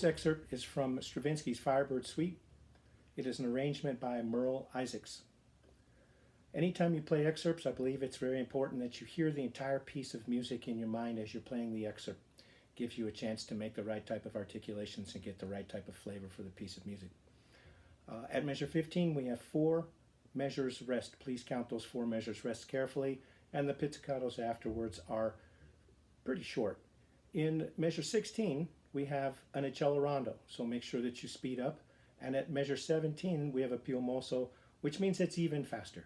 This excerpt is from Stravinsky's Firebird Suite. It is an arrangement by Merle Isaac. Anytime you play excerpts, I believe it's very important that you hear the entire piece of music in your mind as you're playing the excerpt. It gives you a chance to make the right type of articulations and get the right type of flavor for the piece of music. At measure 15, we have 4 measures rest. Please count those 4 measures rest carefully, and the pizzicatos afterwards are pretty short. In measure 16, we have an accelerando, so make sure that you speed up. And at measure 17, we have a più mosso, which means it's even faster.